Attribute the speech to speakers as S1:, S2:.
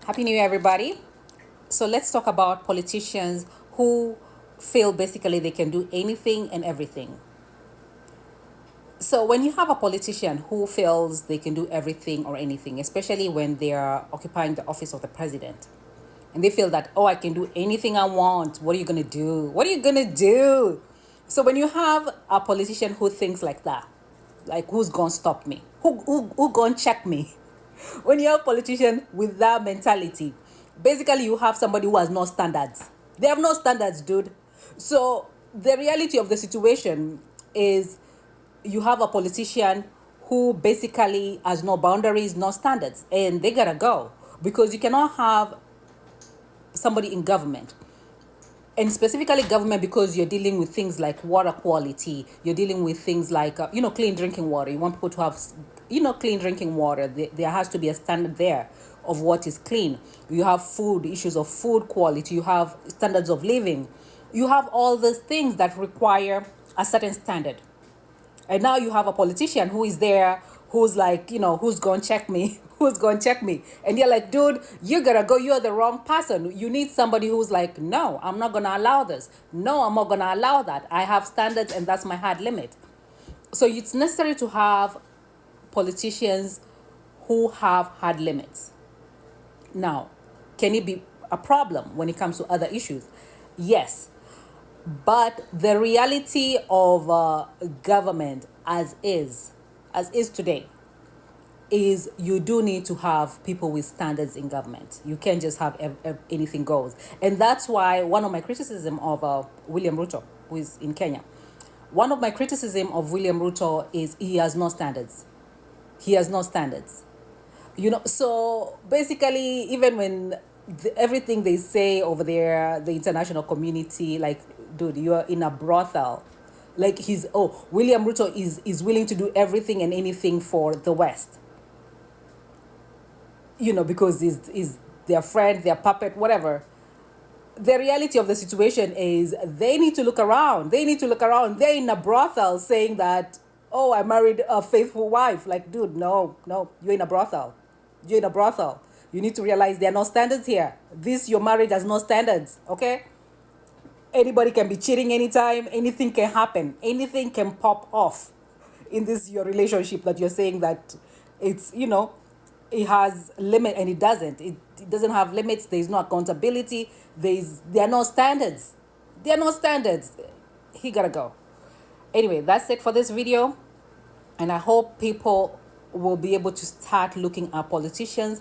S1: Happy New Year, everybody. So let's talk about politicians who feel basically they can do anything and everything. So when you have a politician who feels they can do everything or anything, especially when they are occupying the office of the president, and they feel that, oh, I can do anything I want. What are you going to do? What are you going to do? So when you have a politician who thinks like that, like who's going to stop me? Who going to check me? When you have a politician with that mentality, basically you have somebody who has no standards. They have no standards, dude. So the reality of the situation is you have a politician who basically has no boundaries, no standards, and they gotta go because you cannot have somebody in government, and specifically government, because you're dealing with things like water quality, you're dealing with things like clean drinking water. You want people to have clean drinking water. There has to be a standard there of what is clean. You have food issues of food quality, you have standards of living, you have all those things that require a certain standard. And now you have a politician who is there, who's like, who's going to check me? Who's going to check me? And you're like, dude, you gotta go. You're the wrong person. You need somebody who's like, no, I'm not going to allow this. No, I'm not going to allow that. I have standards and that's my hard limit. So it's necessary to have politicians who have hard limits. Now, can it be a problem when it comes to other issues? Yes. But the reality of government as is today, is you do need to have people with standards in government. You can't just have anything goes. And that's why one of my criticism of William Ruto, who is in Kenya, one of my criticism of William Ruto is he has no standards. He has no standards. So basically, even when everything they say over there, the international community, like, dude, you're in a brothel. Like, William Ruto is willing to do everything and anything for the West, because he's their friend, their puppet, whatever. The reality of the situation is they need to look around. They need to look around. They're in a brothel saying that, oh, I married a faithful wife. Like, dude, no, you're in a brothel. You're in a brothel. You need to realize there are no standards here. Your marriage has no standards, okay? Anybody can be cheating anytime. Anything can happen. Anything can pop off in your relationship that you're saying that it's, it has limit, and it doesn't. It doesn't have limits. There's no accountability. There are no standards. There are no standards. He gotta go. Anyway, that's it for this video. And I hope people will be able to start looking at politicians